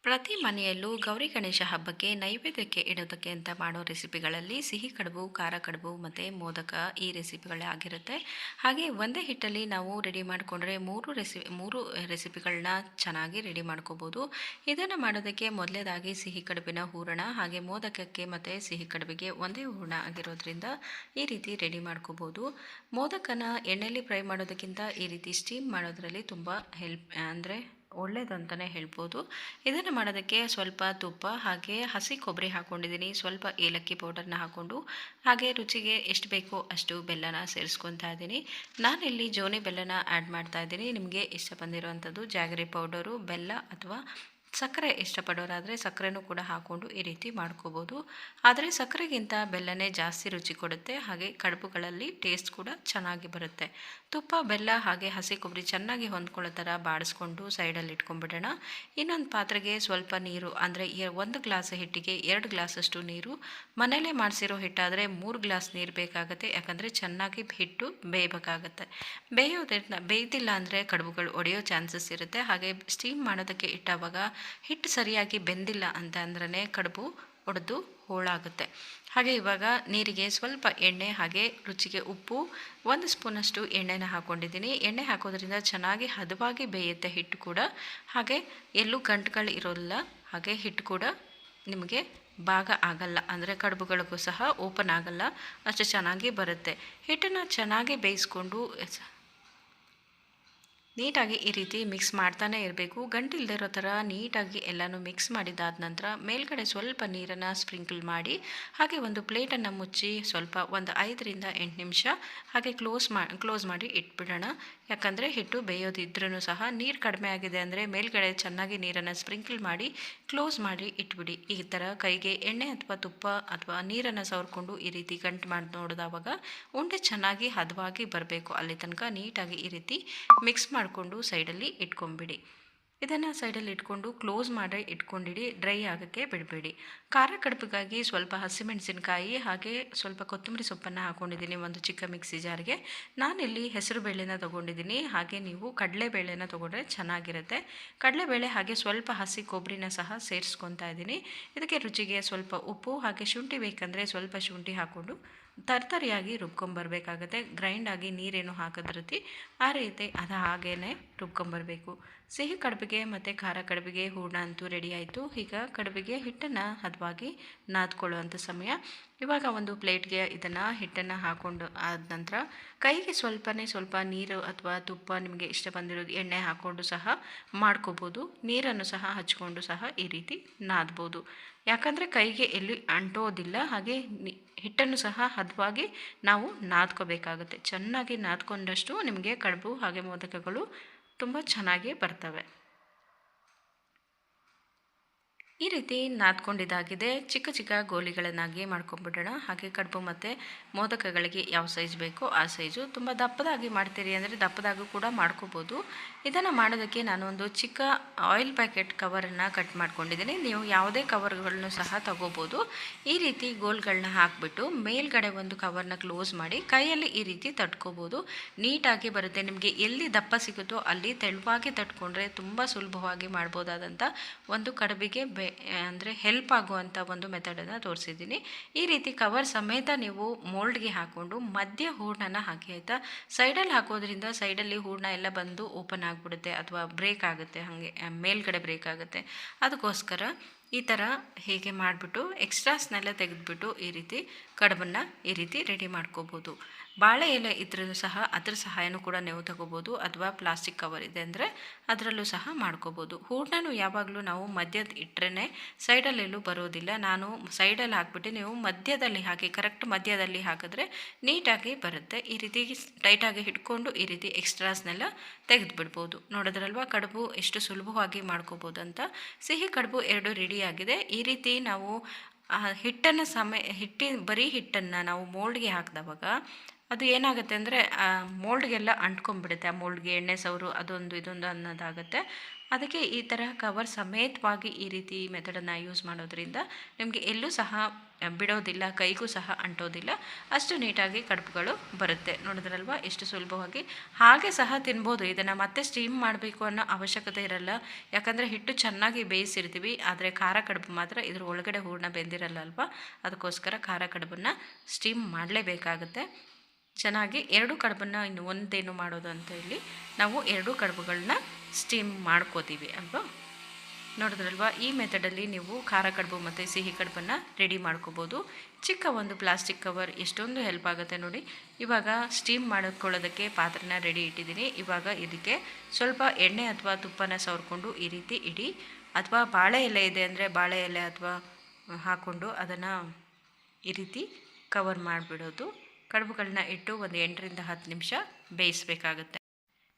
ಪ್ರತಿ ಮನೆಯಲ್ಲೂ ಗೌರಿ ಗಣೇಶ ಹಬ್ಬಕ್ಕೆ ನೈವೇದ್ಯಕ್ಕೆ ಇಡೋದಕ್ಕೆ ಅಂತ ಮಾಡೋ ರೆಸಿಪಿಗಳಲ್ಲಿ ಸಿಹಿ ಕಡುಬು, ಖಾರ ಕಡುಬು ಮತ್ತು ಮೋದಕ ಈ ರೆಸಿಪಿಗಳೇ ಆಗಿರುತ್ತೆ. ಹಾಗೆ ಒಂದೇ ಹಿಟ್ಟಲ್ಲಿ ನಾವು ರೆಡಿ ಮಾಡಿಕೊಂಡ್ರೆ ಮೂರು ರೆಸಿಪಿಗಳನ್ನ ಚೆನ್ನಾಗಿ ರೆಡಿ ಮಾಡ್ಕೋಬೋದು. ಇದನ್ನು ಮಾಡೋದಕ್ಕೆ ಮೊದಲೇದಾಗಿ ಸಿಹಿ ಕಡುಬಿನ ಹೂರಣ, ಹಾಗೆ ಮೋದಕಕ್ಕೆ ಮತ್ತು ಸಿಹಿ ಕಡುಬಿಗೆ ಒಂದೇ ಹೂರಣ ಆಗಿರೋದ್ರಿಂದ ಈ ರೀತಿ ರೆಡಿ ಮಾಡ್ಕೋಬೋದು. ಮೋದಕನ ಎಣ್ಣೆಯಲ್ಲಿ ಫ್ರೈ ಮಾಡೋದಕ್ಕಿಂತ ಈ ರೀತಿ ಸ್ಟೀಮ್ ಮಾಡೋದ್ರಲ್ಲಿ ತುಂಬ ಒಳ್ಳೇದು ಅಂತಲೇ ಹೇಳ್ಬೋದು. ಇದನ್ನು ಮಾಡೋದಕ್ಕೆ ಸ್ವಲ್ಪ ತುಪ್ಪ ಹಾಗೆ ಹಸಿ ಕೊಬ್ಬರಿ ಹಾಕ್ಕೊಂಡಿದ್ದೀನಿ, ಸ್ವಲ್ಪ ಏಲಕ್ಕಿ ಪೌಡರ್ನ ಹಾಕ್ಕೊಂಡು ಹಾಗೆ ರುಚಿಗೆ ಎಷ್ಟು ಬೇಕೋ ಅಷ್ಟು ಬೆಲ್ಲನ ಸೇರಿಸ್ಕೊತಾ ಇದ್ದೀನಿ. ನಾನಿಲ್ಲಿ ಜೋನಿ ಬೆಲ್ಲನ ಆ್ಯಡ್ ಮಾಡ್ತಾ ಇದ್ದೀನಿ. ನಿಮಗೆ ಇಷ್ಟ ಬಂದಿರೋವಂಥದ್ದು ಜಾಗರಿ ಪೌಡರು, ಬೆಲ್ಲ ಅಥವಾ ಸಕ್ಕರೆ ಇಷ್ಟಪಡೋರಾದರೆ ಸಕ್ಕರೆನೂ ಕೂಡ ಹಾಕ್ಕೊಂಡು ಈ ರೀತಿ ಮಾಡ್ಕೋಬೋದು. ಆದರೆ ಸಕ್ಕರೆಗಿಂತ ಬೆಲ್ಲನೇ ಜಾಸ್ತಿ ರುಚಿ ಕೊಡುತ್ತೆ, ಹಾಗೆ ಕಡುಬುಗಳಲ್ಲಿ ಟೇಸ್ಟ್ ಕೂಡ ಚೆನ್ನಾಗಿ ಬರುತ್ತೆ. ತುಪ್ಪ, ಬೆಲ್ಲ ಹಾಗೆ ಹಸಿ ಕೊಬ್ಬರಿ ಚೆನ್ನಾಗಿ ಹೊಂದ್ಕೊಳ್ಳೋ ಥರ ಬಾಡಿಸ್ಕೊಂಡು ಸೈಡಲ್ಲಿ ಇಟ್ಕೊಂಡ್ಬಿಡೋಣ. ಇನ್ನೊಂದು ಪಾತ್ರೆಗೆ ಸ್ವಲ್ಪ ನೀರು, ಅಂದರೆ 1 ಗ್ಲಾಸ್ ಹಿಟ್ಟಿಗೆ 2 ಗ್ಲಾಸಷ್ಟು ನೀರು. ಮನೇಲೇ ಮಾಡಿಸಿರೋ ಹಿಟ್ಟಾದರೆ 3 ಗ್ಲಾಸ್ ನೀರು ಬೇಕಾಗುತ್ತೆ, ಯಾಕಂದರೆ ಚೆನ್ನಾಗಿ ಹಿಟ್ಟು ಬೇಯಬೇಕಾಗತ್ತೆ. ಬೇಯ್ದಿಲ್ಲ ಅಂದರೆ ಕಡುಬುಗಳು ಒಡೆಯೋ ಚಾನ್ಸಸ್ ಇರುತ್ತೆ. ಹಾಗೆ ಸ್ಟೀಮ್ ಮಾಡೋದಕ್ಕೆ ಇಟ್ಟಾವಾಗ ಹಿಟ್ಟು ಸರಿಯಾಗಿ ಬೆಂದಿಲ್ಲ ಅಂತ ಅಂದ್ರೆ ಕಡುಬು ಒಡೆದು ಹೋಳಾಗುತ್ತೆ. ಹಾಗೆ ಇವಾಗ ನೀರಿಗೆ ಸ್ವಲ್ಪ ಎಣ್ಣೆ ಹಾಗೆ ರುಚಿಗೆ ಉಪ್ಪು, 1 ಸ್ಪೂನಷ್ಟು ಎಣ್ಣೆನ ಹಾಕ್ಕೊಂಡಿದ್ದೀನಿ. ಎಣ್ಣೆ ಹಾಕೋದ್ರಿಂದ ಚೆನ್ನಾಗಿ ಹದವಾಗಿ ಬೇಯುತ್ತೆ ಹಿಟ್ಟು ಕೂಡ, ಹಾಗೆ ಎಲ್ಲೂ ಗಂಟುಗಳು ಇರೋಲ್ಲ, ಹಾಗೆ ಹಿಟ್ಟು ಕೂಡ ನಿಮಗೆ ಭಾಗ ಆಗಲ್ಲ, ಅಂದರೆ ಕಡುಬುಗಳಿಗೂ ಸಹ ಓಪನ್ ಆಗಲ್ಲ, ಅಷ್ಟು ಚೆನ್ನಾಗಿ ಬರುತ್ತೆ. ಹಿಟ್ಟನ್ನು ಚೆನ್ನಾಗಿ ಬೇಯಿಸ್ಕೊಂಡು ನೀಟಾಗಿ ಈ ರೀತಿ ಮಿಕ್ಸ್ ಮಾಡ್ತಾನೆ ಇರಬೇಕು. ಗಂಟಿಲ್ಲದೆ ಇರೋ ಥರ ನೀಟಾಗಿ ಎಲ್ಲನೂ ಮಿಕ್ಸ್ ಮಾಡಿದಾದ ನಂತರ ಮೇಲ್ಗಡೆ ಸ್ವಲ್ಪ ನೀರನ್ನು ಸ್ಪ್ರಿಂಕಲ್ ಮಾಡಿ ಹಾಗೆ ಒಂದು ಪ್ಲೇಟನ್ನು ಮುಚ್ಚಿ ಸ್ವಲ್ಪ ಒಂದು 5ರಿಂದ 8 ನಿಮಿಷ ಹಾಗೆ ಕ್ಲೋಸ್ ಮಾಡಿ ಇಟ್ಬಿಡೋಣ. ಯಾಕಂದರೆ ಹಿಟ್ಟು ಬೇಯೋದಿದ್ರೂ ಸಹ ನೀರು ಕಡಿಮೆ ಆಗಿದೆ ಅಂದರೆ ಮೇಲ್ಗಡೆ ಚೆನ್ನಾಗಿ ನೀರನ್ನು ಸ್ಪ್ರಿಂಕಲ್ ಮಾಡಿ ಕ್ಲೋಸ್ ಮಾಡಿ ಇಟ್ಬಿಡಿ. ಈ ಥರ ಕೈಗೆ ಎಣ್ಣೆ ಅಥವಾ ತುಪ್ಪ ಅಥವಾ ನೀರನ್ನು ಸವರ್ಕೊಂಡು ಈ ರೀತಿ ಗಂಟು ಮಾಡಿ ನೋಡಿದವಾಗ ಉಂಡೆ ಚೆನ್ನಾಗಿ ಹದವಾಗಿ ಬರಬೇಕು. ಅಲ್ಲಿ ತನಕ ನೀಟಾಗಿ ಈ ರೀತಿ ಮಿಕ್ಸ್ ಮಾಡಿಕೊಂಡು ಸೈಡಲ್ಲಿ ಇಟ್ಕೊಂಬಿಡಿ. ಇದನ್ನು ಸೈಡಲ್ಲಿ ಇಟ್ಕೊಂಡು ಕ್ಲೋಸ್ ಮಾಡಿ ಇಟ್ಕೊಂಡಿಡಿ, ಡ್ರೈ ಆಗೋಕ್ಕೆ ಬಿಡಬೇಡಿ. ಖಾರ ಕಡುಬಿಗಾಗಿ ಸ್ವಲ್ಪ ಹಸಿಮೆಣಸಿನಕಾಯಿ ಹಾಗೆ ಸ್ವಲ್ಪ ಕೊತ್ತಂಬರಿ ಸೊಪ್ಪನ್ನು ಹಾಕ್ಕೊಂಡಿದ್ದೀನಿ ಒಂದು ಚಿಕ್ಕ ಮಿಕ್ಸಿ ಜಾರ್ಗೆ. ನಾನಿಲ್ಲಿ ಹೆಸರು ಬೇಳೆನ ತೊಗೊಂಡಿದ್ದೀನಿ, ಹಾಗೆ ನೀವು ಕಡಲೆಬೇಳೆನ ತೊಗೊಂಡ್ರೆ ಚೆನ್ನಾಗಿರುತ್ತೆ. ಕಡಲೆಬೇಳೆ ಹಾಗೆ ಸ್ವಲ್ಪ ಹಸಿ ಕೊಬ್ಬರಿನ ಸಹ ಸೇರಿಸ್ಕೊತಾ ಇದ್ದೀನಿ. ಇದಕ್ಕೆ ರುಚಿಗೆ ಸ್ವಲ್ಪ ಉಪ್ಪು ಹಾಗೆ ಶುಂಠಿ ಬೇಕಂದರೆ ಸ್ವಲ್ಪ ಶುಂಠಿ ಹಾಕ್ಕೊಂಡು ತರ್ತರಿಯಾಗಿ ರುಬ್ಕೊಂಬರ್ಬೇಕಾಗತ್ತೆ. ಗ್ರೈಂಡಾಗಿ ನೀರೇನು ಹಾಕಿದ್ರತಿ ಆ ರೀತಿ ಅದು ಹಾಗೇ ರುಬ್ಕೊಂಬರಬೇಕು. ಸಿಹಿ ಕಡುಬಿಗೆ ಮತ್ತು ಖಾರ ಕಡುಬಿಗೆ ಹೂರಣ ಅಂತೂ ರೆಡಿ ಆಯಿತು. ಈಗ ಕಡುಬಿಗೆ ಹಿಟ್ಟನ್ನು ಹದವಾಗಿ ನಾದ್ಕೊಳ್ಳುವಂಥ ಸಮಯ. ಇವಾಗ ಒಂದು ಪ್ಲೇಟ್ಗೆ ಇದನ್ನು ಹಿಟ್ಟನ್ನು ಹಾಕ್ಕೊಂಡು ಆದ ನಂತರ ಕೈಗೆ ಸ್ವಲ್ಪ ನೀರು ಅಥವಾ ತುಪ್ಪ, ನಿಮಗೆ ಇಷ್ಟ ಬಂದಿರೋದು ಎಣ್ಣೆ ಹಾಕ್ಕೊಂಡು ಸಹ ಮಾಡ್ಕೋಬೋದು. ನೀರನ್ನು ಸಹ ಹಚ್ಕೊಂಡು ಸಹ ಈ ರೀತಿ ನಾದ್ಬೋದು, ಯಾಕಂದರೆ ಕೈಗೆ ಎಲ್ಲಿ ಅಂಟೋದಿಲ್ಲ. ಹಾಗೆ ಹಿಟ್ಟನ್ನು ಸಹ ಹದವಾಗಿ ನಾವು ನಾದ್ಕೋಬೇಕಾಗುತ್ತೆ. ಚೆನ್ನಾಗಿ ನಾದ್ಕೊಂಡಷ್ಟು ನಿಮಗೆ ಕಡುಬು ಹಾಗೆ ಮೋದಕಗಳು ತುಂಬ ಚೆನ್ನಾಗಿ ಬರ್ತವೆ. ಈ ರೀತಿ ನಾದ್ಕೊಂಡಿದ್ದಾಗಿದೆ. ಚಿಕ್ಕ ಚಿಕ್ಕ ಗೋಲಿಗಳನ್ನಾಗಿ ಮಾಡ್ಕೊಂಡ್ಬಿಡೋಣ. ಹಾಗೆ ಕಡುಬು ಮತ್ತು ಮೋದಕಗಳಿಗೆ ಯಾವ ಸೈಜ್ ಬೇಕೋ ಆ ಸೈಜು. ತುಂಬ ದಪ್ಪದಾಗಿ ಮಾಡ್ತೀರಿ ಅಂದರೆ ದಪ್ಪದಾಗೂ ಕೂಡ ಮಾಡ್ಕೋಬೋದು. ಇದನ್ನು ಮಾಡೋದಕ್ಕೆ ನಾನು ಒಂದು ಚಿಕ್ಕ ಆಯಿಲ್ ಪ್ಯಾಕೆಟ್ ಕವರನ್ನು ಕಟ್ ಮಾಡ್ಕೊಂಡಿದ್ದೀನಿ. ನೀವು ಯಾವುದೇ ಕವರ್ಗಳನ್ನು ಸಹ ತಗೋಬೋದು. ಈ ರೀತಿ ಗೋಲ್ಗಳನ್ನ ಹಾಕಿಬಿಟ್ಟು ಮೇಲ್ಗಡೆ ಒಂದು ಕವರ್ನ ಕ್ಲೋಸ್ ಮಾಡಿ ಕೈಯಲ್ಲಿ ಈ ರೀತಿ ತಟ್ಕೋಬೋದು. ನೀಟಾಗಿ ಬರುತ್ತೆ. ನಿಮಗೆ ಎಲ್ಲಿ ದಪ್ಪ ಸಿಗುತ್ತೋ ಅಲ್ಲಿ ತೆಳುವಾಗಿ ತಟ್ಕೊಂಡ್ರೆ ತುಂಬ ಸುಲಭವಾಗಿ ಮಾಡ್ಬೋದಾದಂಥ ಒಂದು ಕಡುಬಿಗೆ ಅಂದರೆ ಹೆಲ್ಪ್ ಆಗುವಂಥ ಒಂದು ಮೆಥಡನ್ನು ತೋರಿಸಿದ್ದೀನಿ. ಈ ರೀತಿ ಕವರ್ ಸಮೇತ ನೀವು ಮೋಲ್ಡ್ಗೆ ಹಾಕ್ಕೊಂಡು ಮಧ್ಯ ಹೂರಣನ ಹಾಕಿ, ಆಯಿತಾ. ಸೈಡಲ್ಲಿ ಹಾಕೋದ್ರಿಂದ ಸೈಡಲ್ಲಿ ಹೂರಣ ಎಲ್ಲ ಬಂದು ಓಪನ್ ಆಗಿಬಿಡುತ್ತೆ ಅಥವಾ ಬ್ರೇಕ್ ಆಗುತ್ತೆ, ಹಾಗೆ ಮೇಲ್ಗಡೆ ಬ್ರೇಕ್ ಆಗುತ್ತೆ. ಅದಕ್ಕೋಸ್ಕರ ಈ ಥರ ಹೀಗೆ ಮಾಡಿಬಿಟ್ಟು ಎಕ್ಸ್ಟ್ರಾಸ್ನೆಲ್ಲ ತೆಗೆದುಬಿಟ್ಟು ಈ ರೀತಿ ಕಡುಬನ್ನು ಈ ರೀತಿ ರೆಡಿ ಮಾಡ್ಕೋಬೋದು. ಬಾಳೆ ಎಲೆ ಇದ್ರೂ ಸಹ ಅದ್ರ ಸಹಾಯನೂ ಕೂಡ ನೀವು ತಗೋಬೋದು, ಅಥವಾ ಪ್ಲಾಸ್ಟಿಕ್ ಕವರ್ ಇದೆ ಅಂದರೆ ಅದರಲ್ಲೂ ಸಹ ಮಾಡ್ಕೋಬೋದು. ಹೂರಣನೂ ಯಾವಾಗಲೂ ನಾವು ಮಧ್ಯದ ಇಟ್ಟರೆ ಸೈಡಲ್ಲೆಲ್ಲೂ ಬರೋದಿಲ್ಲ. ನಾನು ಸೈಡಲ್ಲಿ ಹಾಕ್ಬಿಟ್ಟು ನೀವು ಮಧ್ಯದಲ್ಲಿ ಹಾಕಿ, ಕರೆಕ್ಟ್ ಮಧ್ಯದಲ್ಲಿ ಹಾಕಿದ್ರೆ ನೀಟಾಗಿ ಬರುತ್ತೆ. ಈ ರೀತಿ ಟೈಟಾಗಿ ಹಿಡ್ಕೊಂಡು ಈ ರೀತಿ ಎಕ್ಸ್ಟ್ರಾಸ್ನೆಲ್ಲ ತೆಗೆದುಬಿಡ್ಬೋದು. ನೋಡಿದ್ರಲ್ವ ಕಡುಬು ಎಷ್ಟು ಸುಲಭವಾಗಿ ಮಾಡ್ಕೋಬೋದು ಅಂತ. ಸಿಹಿ ಕಡುಬು 2 ರೆಡಿಯಾಗಿದೆ. ಈ ರೀತಿ ನಾವು ಬರೀ ಹಿಟ್ಟನ್ನು ನಾವು ಮೋಲ್ಡ್ಗೆ ಹಾಕಿದವಾಗ ಅದು ಏನಾಗುತ್ತೆ ಅಂದರೆ ಮೋಲ್ಡ್ಗೆಲ್ಲ ಅಂಟ್ಕೊಂಡ್ಬಿಡುತ್ತೆ. ಆ ಮೋಲ್ಡ್ಗೆ ಎಣ್ಣೆ ಸವರು ಅದೊಂದು ಇದೊಂದು ಅನ್ನೋದಾಗುತ್ತೆ. ಅದಕ್ಕೆ ಈ ಥರ ಕವರ್ ಸಮೇತವಾಗಿ ಈ ರೀತಿ ಮೆಥಡನ್ನು ಯೂಸ್ ಮಾಡೋದ್ರಿಂದ ನಿಮಗೆ ಎಲ್ಲೂ ಸಹ ಬಿಡೋದಿಲ್ಲ, ಕೈಗೂ ಸಹ ಅಂಟೋದಿಲ್ಲ, ಅಷ್ಟು ನೀಟಾಗಿ ಕಡುಬುಗಳು ಬರುತ್ತೆ. ನೋಡಿದ್ರಲ್ವ ಎಷ್ಟು ಸುಲಭವಾಗಿ. ಹಾಗೆ ಸಹ ತಿನ್ಬೋದು, ಇದನ್ನು ಮತ್ತೆ ಸ್ಟೀಮ್ ಮಾಡಬೇಕು ಅನ್ನೋ ಅವಶ್ಯಕತೆ ಇರಲ್ಲ. ಯಾಕಂದರೆ ಹಿಟ್ಟು ಚೆನ್ನಾಗಿ ಬೇಯಿಸಿರ್ತೀವಿ, ಆದರೆ ಖಾರ ಕಡುಬು ಮಾತ್ರ ಇದ್ರ ಒಳಗಡೆ ಹೂರಣ ಬೆಂದಿರಲ್ಲ ಅಲ್ವಾ, ಅದಕ್ಕೋಸ್ಕರ ಖಾರ ಕಡುಬನ್ನು ಸ್ಟೀಮ್ ಮಾಡಲೇಬೇಕಾಗುತ್ತೆ. ಚೆನ್ನಾಗಿ ಎರಡು ಕಡುಬನ್ನು ಇನ್ನು ಒಂದೇನು ಮಾಡೋದು ಅಂತ ಹೇಳಿ ನಾವು ಎರಡು ಕಡುಬುಗಳನ್ನ ಸ್ಟೀಮ್ ಮಾಡ್ಕೋತೀವಿ ಅಲ್ವಾ. ನೋಡಿದ್ರಲ್ವ, ಈ ಮೆಥಡಲ್ಲಿ ನೀವು ಖಾರ ಕಡುಬು ಮತ್ತು ಸಿಹಿ ಕಡುಬನ್ನು ರೆಡಿ ಮಾಡ್ಕೋಬೋದು. ಚಿಕ್ಕ ಒಂದು ಪ್ಲಾಸ್ಟಿಕ್ ಕವರ್ ಎಷ್ಟೊಂದು ಹೆಲ್ಪ್ ಆಗುತ್ತೆ ನೋಡಿ. ಇವಾಗ ಸ್ಟೀಮ್ ಮಾಡ್ಕೊಳ್ಳೋದಕ್ಕೆ ಪಾತ್ರೆನ ರೆಡಿ ಇಟ್ಟಿದ್ದೀನಿ. ಇವಾಗ ಇದಕ್ಕೆ ಸ್ವಲ್ಪ ಎಣ್ಣೆ ಅಥವಾ ತುಪ್ಪನ ಸವರ್ಕೊಂಡು ಈ ರೀತಿ ಇಡಿ, ಅಥವಾ ಬಾಳೆ ಎಲೆ ಇದೆ ಅಂದರೆ ಬಾಳೆ ಎಲೆ ಅಥವಾ ಹಾಕ್ಕೊಂಡು ಅದನ್ನು ಈ ರೀತಿ ಕವರ್ ಮಾಡಿಬಿಡೋದು. ಕಡುಬುಗಳನ್ನ ಇಟ್ಟು ಒಂದು 8ರಿಂದ 10 ನಿಮಿಷ ಬೇಯಿಸಬೇಕಾಗುತ್ತೆ.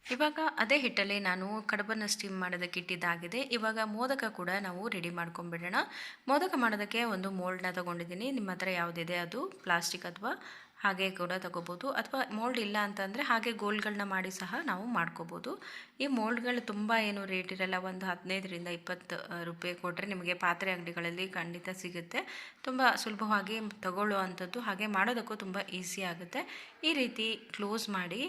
ಇವಾಗ ಅದೇ ಹಿಟ್ಟಲ್ಲಿ ನಾನು ಕಡುಬನ್ನು ಸ್ಟೀಮ್ ಮಾಡೋದಕ್ಕೆ ಇಟ್ಟಿದ್ದಾಗಿದೆ. ಇವಾಗ ಮೋದಕ ಕೂಡ ನಾವು ರೆಡಿ ಮಾಡ್ಕೊಂಡ್ಬಿಡೋಣ. ಮೋದಕ ಮಾಡೋದಕ್ಕೆ ಒಂದು ಮೋಲ್ಡ್ನ ತೊಗೊಂಡಿದ್ದೀನಿ. ನಿಮ್ಮ ಹತ್ರ ಯಾವುದಿದೆ ಅದು ಪ್ಲಾಸ್ಟಿಕ್ ಅಥವಾ ಹಾಗೆ ಕೂಡ ತಗೋಬೋದು, ಅಥವಾ ಮೋಲ್ಡ್ ಇಲ್ಲ ಅಂತಂದರೆ ಹಾಗೆ ಗೋಲ್ಗಳನ್ನ ಮಾಡಿ ಸಹ ನಾವು ಮಾಡ್ಕೋಬೋದು. ಈ ಮೋಲ್ಡ್ಗಳು ತುಂಬ ಏನು ರೇಟ್ ಇರಲ್ಲ, ಒಂದು 15ರಿಂದ 20 ರೂಪಾಯಿ ಕೊಟ್ಟರೆ ನಿಮಗೆ ಪಾತ್ರೆ ಅಂಗಡಿಗಳಲ್ಲಿ ಖಂಡಿತ ಸಿಗುತ್ತೆ. ತುಂಬ ಸುಲಭವಾಗಿ ತಗೊಳ್ಳೋ ಅಂಥದ್ದು, ಹಾಗೆ ಮಾಡೋದಕ್ಕೂ ತುಂಬ ಈಸಿ ಆಗುತ್ತೆ. ಈ ರೀತಿ ಕ್ಲೋಸ್ ಮಾಡಿ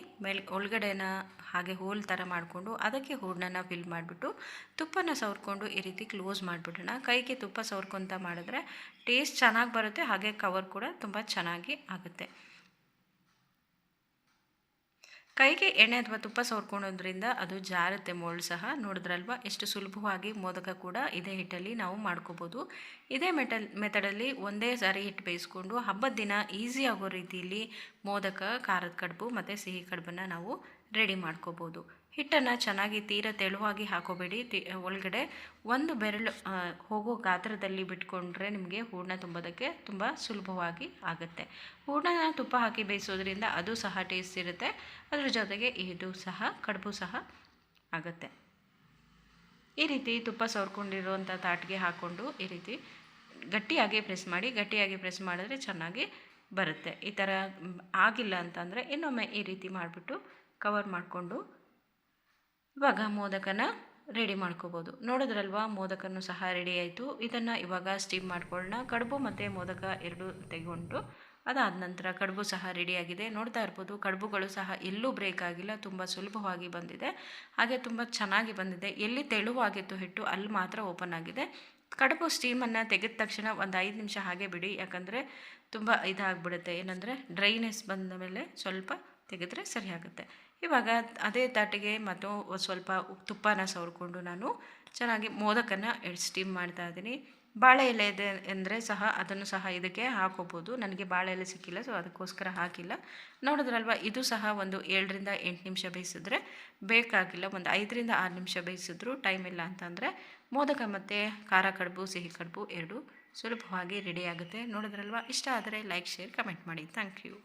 ಒಳಗಡೆನ ಹಾಗೆ ಹೋಲ್ ಥರ ಮಾಡಿಕೊಂಡು ಅದಕ್ಕೆ ಹೂರಣನ ಫಿಲ್ ಮಾಡಿಬಿಟ್ಟು ತುಪ್ಪನ ಸವರ್ಕೊಂಡು ಈ ರೀತಿ ಕ್ಲೋಸ್ ಮಾಡಿಬಿಡೋಣ. ಕೈಗೆ ತುಪ್ಪ ಸವರ್ಕೊತ ಮಾಡಿದ್ರೆ ಟೇಸ್ಟ್ ಚೆನ್ನಾಗಿ ಬರುತ್ತೆ, ಹಾಗೆ ಕವರ್ ಕೂಡ ತುಂಬ ಚೆನ್ನಾಗಿ ಆಗುತ್ತೆ. ಕೈಗೆ ಎಣ್ಣೆ ಅಥವಾ ತುಪ್ಪ ಸವರ್ಕೊಳ್ಳೋದ್ರಿಂದ ಅದು ಜಾರುತ್ತೆ ಮೋಲ್ಡ್ ಸಹ. ನೋಡಿದ್ರಲ್ವ ಎಷ್ಟು ಸುಲಭವಾಗಿ ಮೋದಕ ಕೂಡ ಇದೇ ಹಿಟ್ಟಲ್ಲಿ ನಾವು ಮಾಡ್ಕೋಬೋದು. ಇದೇ ಮೆಥಡಲ್ಲಿ ಒಂದೇ ಸಾರಿ ಹಿಟ್ಟು ಬೇಯಿಸ್ಕೊಂಡು ಹಬ್ಬದ ದಿನ ಈಸಿ ಆಗೋ ರೀತಿಯಲ್ಲಿ ಮೋದಕ, ಖಾರದ ಕಡುಬು ಮತ್ತು ಸಿಹಿ ಕಡುಬನ್ನು ನಾವು ರೆಡಿ ಮಾಡ್ಕೋಬೋದು. ಹಿಟ್ಟನ್ನು ಚೆನ್ನಾಗಿ ತೀರಾ ತೆಳುವಾಗಿ ಹಾಕೋಬೇಡಿ, ಒಳಗಡೆ ಒಂದು ಬೆರಳು ಹೋಗೋ ಗಾತ್ರದಲ್ಲಿ ಬಿಟ್ಕೊಂಡ್ರೆ ನಿಮಗೆ ಹೂರಣ ತುಂಬೋದಕ್ಕೆ ತುಂಬ ಸುಲಭವಾಗಿ ಆಗುತ್ತೆ. ಹೂರಣನ ತುಪ್ಪ ಹಾಕಿ ಬೇಯಿಸೋದ್ರಿಂದ ಅದು ಸಹ ಟೇಸ್ಟ್ ಇರುತ್ತೆ, ಅದರ ಜೊತೆಗೆ ಇದು ಸಹ ಕಡುಬು ಸಹ ಆಗುತ್ತೆ. ಈ ರೀತಿ ತುಪ್ಪ ಸವರ್ಕೊಂಡಿರುವಂಥ ತಾಟಿಗೆ ಹಾಕ್ಕೊಂಡು ಈ ರೀತಿ ಗಟ್ಟಿಯಾಗಿ ಪ್ರೆಸ್ ಮಾಡಿ, ಗಟ್ಟಿಯಾಗಿ ಪ್ರೆಸ್ ಮಾಡಿದ್ರೆ ಚೆನ್ನಾಗಿ ಬರುತ್ತೆ. ಈ ಥರ ಆಗಿಲ್ಲ ಅಂತಂದರೆ ಇನ್ನೊಮ್ಮೆ ಈ ರೀತಿ ಮಾಡಿಬಿಟ್ಟು ಕವರ್ ಮಾಡಿಕೊಂಡು ಇವಾಗ ಮೋದಕನ ರೆಡಿ ಮಾಡ್ಕೋಬೋದು. ನೋಡಿದ್ರಲ್ವ, ಮೋದಕನೂ ಸಹ ರೆಡಿ ಆಯಿತು. ಇದನ್ನು ಇವಾಗ ಸ್ಟೀಮ್ ಮಾಡ್ಕೊಳ್ಳೋಣ. ಕಡುಬು ಮತ್ತು ಮೋದಕ ಎರಡು ತೆಗೊಂಡು ಅದಾದ ನಂತರ ಕಡುಬು ಸಹ ರೆಡಿಯಾಗಿದೆ. ನೋಡ್ತಾ ಇರ್ಬೋದು, ಕಡುಬುಗಳು ಸಹ ಎಲ್ಲೂ ಬ್ರೇಕ್ ಆಗಿಲ್ಲ, ತುಂಬ ಸುಲಭವಾಗಿ ಬಂದಿದೆ, ಹಾಗೆ ತುಂಬ ಚೆನ್ನಾಗಿ ಬಂದಿದೆ. ಎಲ್ಲಿ ತೆಳುವಾಗಿತ್ತು ಹಿಟ್ಟು ಅಲ್ಲಿ ಮಾತ್ರ ಓಪನ್ ಆಗಿದೆ. ಕಡುಬು ಸ್ಟೀಮನ್ನು ತೆಗೆದ ತಕ್ಷಣ ಒಂದು 5 ನಿಮಿಷ ಹಾಗೆ ಬಿಡಿ, ಯಾಕಂದರೆ ತುಂಬ ಇದಾಗಿಬಿಡುತ್ತೆ, ಏನಂದರೆ ಡ್ರೈನೆಸ್ ಬಂದ ಮೇಲೆ ಸ್ವಲ್ಪ ತೆಗೆದ್ರೆ ಸರಿಯಾಗುತ್ತೆ. ಇವಾಗ ಅದೇ ತಾಟಿಗೆ ಮತ್ತು ಸ್ವಲ್ಪ ತುಪ್ಪನ ಸವರ್ಕೊಂಡು ನಾನು ಚೆನ್ನಾಗಿ ಮೋದಕನ ಸ್ಟೀಮ್ ಮಾಡ್ತಾ ಇದ್ದೀನಿ. ಬಾಳೆ ಎಲೆ ಇದೆ ಅಂದರೆ ಸಹ ಅದನ್ನು ಸಹ ಇದಕ್ಕೆ ಹಾಕೋಬೋದು. ನನಗೆ ಬಾಳೆ ಎಲೆ ಸಿಕ್ಕಿಲ್ಲ, ಸೊ ಅದಕ್ಕೋಸ್ಕರ ಹಾಕಿಲ್ಲ. ನೋಡಿದ್ರಲ್ವ, ಇದು ಸಹ ಒಂದು 7ರಿಂದ 8 ನಿಮಿಷ ಬೇಯಿಸಿದ್ರೆ ಬೇಕಾಗಿಲ್ಲ, ಒಂದು 5ರಿಂದ 6 ನಿಮಿಷ ಬೇಯಿಸಿದ್ರು ಟೈಮ್ ಇಲ್ಲ ಅಂತಂದರೆ ಮೋದಕ ಮತ್ತು ಖಾರ ಕಡುಬು, ಸಿಹಿ ಕಡುಬು ಎರಡು ಸುಲಭವಾಗಿ ರೆಡಿ ಆಗುತ್ತೆ. ನೋಡಿದ್ರಲ್ವ, ಇಷ್ಟ ಆದರೆ ಲೈಕ್, ಶೇರ್, ಕಮೆಂಟ್ ಮಾಡಿ. Thank you.